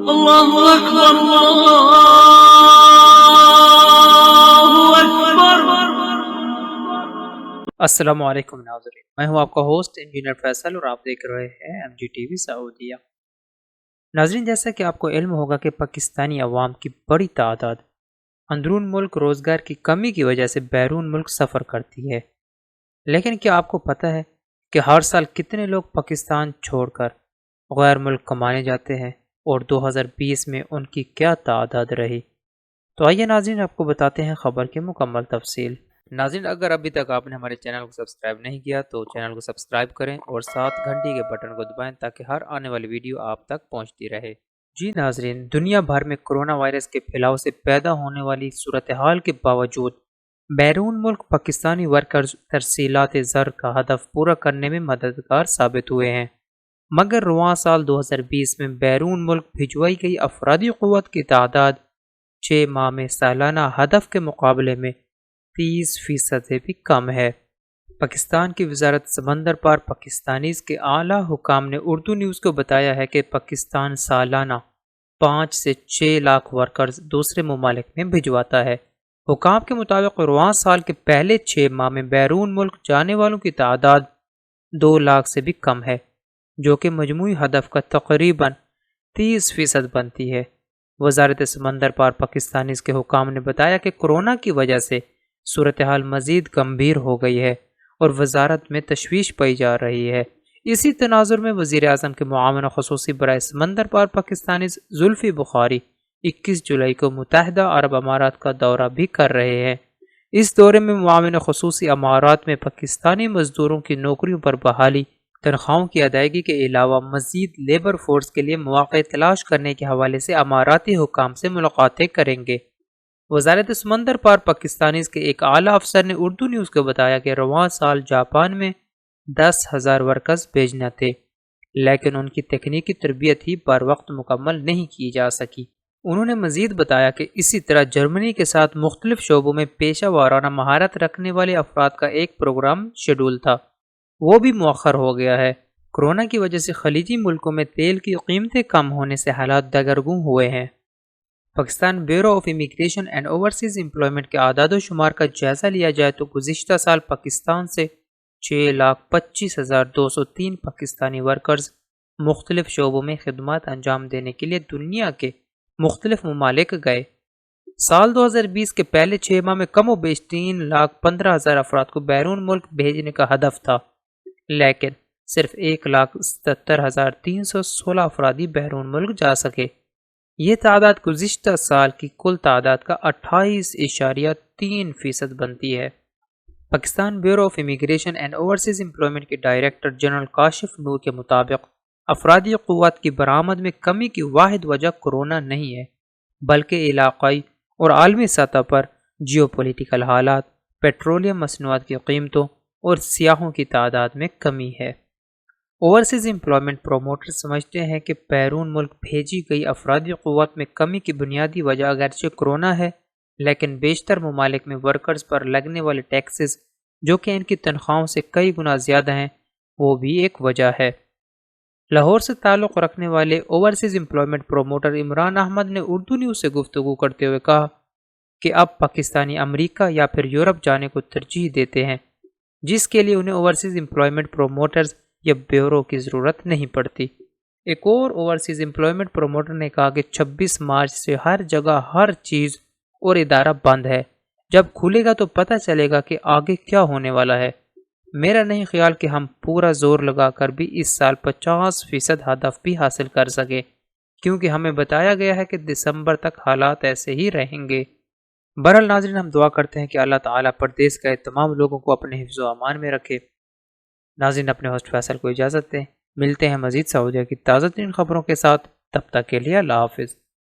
اللہ اکبر اللہ اکبر۔ السلام علیکم ناظرین، میں ہوں آپ کا ہوسٹ انجینئر فیصل اور آپ دیکھ رہے ہیں ایم جی ٹی وی سعودیہ۔ ناظرین، جیسا کہ آپ کو علم ہوگا کہ پاکستانی عوام کی بڑی تعداد اندرون ملک روزگار کی کمی کی وجہ سے بیرون ملک سفر کرتی ہے، لیکن کیا آپ کو پتہ ہے کہ ہر سال کتنے لوگ پاکستان چھوڑ کر غیر ملک کمانے جاتے ہیں اور 2020 میں ان کی کیا تعداد رہی؟ تو آئیے ناظرین، آپ کو بتاتے ہیں خبر کی مکمل تفصیل۔ ناظرین، اگر ابھی تک آپ نے ہمارے چینل کو سبسکرائب نہیں کیا تو چینل کو سبسکرائب کریں اور ساتھ گھنٹی کے بٹن کو دبائیں تاکہ ہر آنے والی ویڈیو آپ تک پہنچتی رہے۔ جی ناظرین، دنیا بھر میں کرونا وائرس کے پھیلاؤ سے پیدا ہونے والی صورتحال کے باوجود بیرون ملک پاکستانی ورکرز ترسیلات زر کا ہدف پورا کرنے میں مددگار ثابت ہوئے ہیں، مگر رواں سال 2020 میں بیرون ملک بھجوائی گئی افرادی قوت کی تعداد 6 ماہ میں سالانہ ہدف کے مقابلے میں 30% سے بھی کم ہے۔ پاکستان کی وزارت سمندر پار پاکستانیز کے اعلیٰ حکام نے اردو نیوز کو بتایا ہے کہ پاکستان سالانہ 5 سے 6 لاکھ ورکرز دوسرے ممالک میں بھجواتا ہے۔ حکام کے مطابق رواں سال کے پہلے 6 ماہ میں بیرون ملک جانے والوں کی تعداد 2 لاکھ سے بھی کم ہے، جو کہ مجموعی ہدف کا تقریباً 30% بنتی ہے۔ وزارت سمندر پار پاکستانیز کے حکام نے بتایا کہ کورونا کی وجہ سے صورتحال مزید گمبھیر ہو گئی ہے اور وزارت میں تشویش پائی جا رہی ہے۔ اسی تناظر میں وزیر اعظم کے معاون خصوصی برائے سمندر پار پاکستانیز زلفی بخاری 21 جولائی کو متحدہ عرب امارات کا دورہ بھی کر رہے ہیں۔ اس دورے میں معاون خصوصی امارات میں پاکستانی مزدوروں کی نوکریوں پر بحالی، تنخواہوں کی ادائیگی کے علاوہ مزید لیبر فورس کے لیے مواقع تلاش کرنے کے حوالے سے اماراتی حکام سے ملاقاتیں کریں گے۔ وزارت سمندر پار پاکستانیز کے ایک اعلیٰ افسر نے اردو نیوز کو بتایا کہ رواں سال جاپان میں 10,000 ورکرز بھیجنا تھے، لیکن ان کی تکنیکی تربیت ہی بر وقت مکمل نہیں کی جا سکی۔ انہوں نے مزید بتایا کہ اسی طرح جرمنی کے ساتھ مختلف شعبوں میں پیشہ ورانہ مہارت رکھنے والے افراد کا ایک پروگرام شیڈول تھا، وہ بھی مؤخر ہو گیا ہے۔ کورونا کی وجہ سے خلیجی ملکوں میں تیل کی قیمتیں کم ہونے سے حالات دگرگوں ہوئے ہیں۔ Pakistan bureau of immigration and overseas employment کے اعداد و شمار کا جائزہ لیا جائے تو گزشتہ سال پاکستان سے 6,25,203 پاکستانی ورکرز مختلف شعبوں میں خدمات انجام دینے کے لیے دنیا کے مختلف ممالک گئے۔ سال 2020 کے پہلے 6 ماہ میں کم و بیش 3,15,000 افراد کو بیرون ملک بھیجنے کا ہدف تھا، لیکن صرف 1,77,316 افرادی بیرون ملک جا سکے۔ یہ تعداد گزشتہ سال کی کل تعداد کا 28.3% بنتی ہے۔ Pakistan bureau of immigration and overseas employment کے ڈائریکٹر جنرل کاشف نور کے مطابق افرادی قوت کی برآمد میں کمی کی واحد وجہ کورونا نہیں ہے، بلکہ علاقائی اور عالمی سطح پر جیو پولیٹیکل حالات، پیٹرولیم مصنوعات کی قیمتوں اور سیاحوں کی تعداد میں کمی ہے۔ اوورسیز امپلائمنٹ پروموٹر سمجھتے ہیں کہ بیرون ملک بھیجی گئی افرادی قوت میں کمی کی بنیادی وجہ اگرچہ کورونا ہے، لیکن بیشتر ممالک میں ورکرز پر لگنے والے ٹیکسز، جو کہ ان کی تنخواہوں سے کئی گنا زیادہ ہیں، وہ بھی ایک وجہ ہے۔ لاہور سے تعلق رکھنے والے overseas employment promoter Imran Ahmed نے اردو نیوز سے گفتگو کرتے ہوئے کہا کہ اب پاکستانی امریکہ یا پھر یورپ جانے کو ترجیح دیتے ہیں، جس کے لیے انہیں اوورسیز امپلائمنٹ پروموٹرز یا بیورو کی ضرورت نہیں پڑتی۔ ایک اور اوورسیز امپلائمنٹ پروموٹر نے کہا کہ 26 مارچ سے ہر جگہ ہر چیز اور ادارہ بند ہے، جب کھلے گا تو پتہ چلے گا کہ آگے کیا ہونے والا ہے۔ میرا نہیں خیال کہ ہم پورا زور لگا کر بھی اس سال 50% ہدف بھی حاصل کر سکے، کیونکہ ہمیں بتایا گیا ہے کہ دسمبر تک حالات ایسے ہی رہیں گے۔ بہرحال ناظرین، ہم دعا کرتے ہیں کہ اللہ تعالیٰ پردیس کے تمام لوگوں کو اپنے حفظ و امان میں رکھے۔ ناظرین، اپنے ہوسٹ فیصل کو اجازت دیں، ملتے ہیں مزید سعودیہ کی تازہ ترین خبروں کے ساتھ، تب تک کے لیے اللہ حافظ۔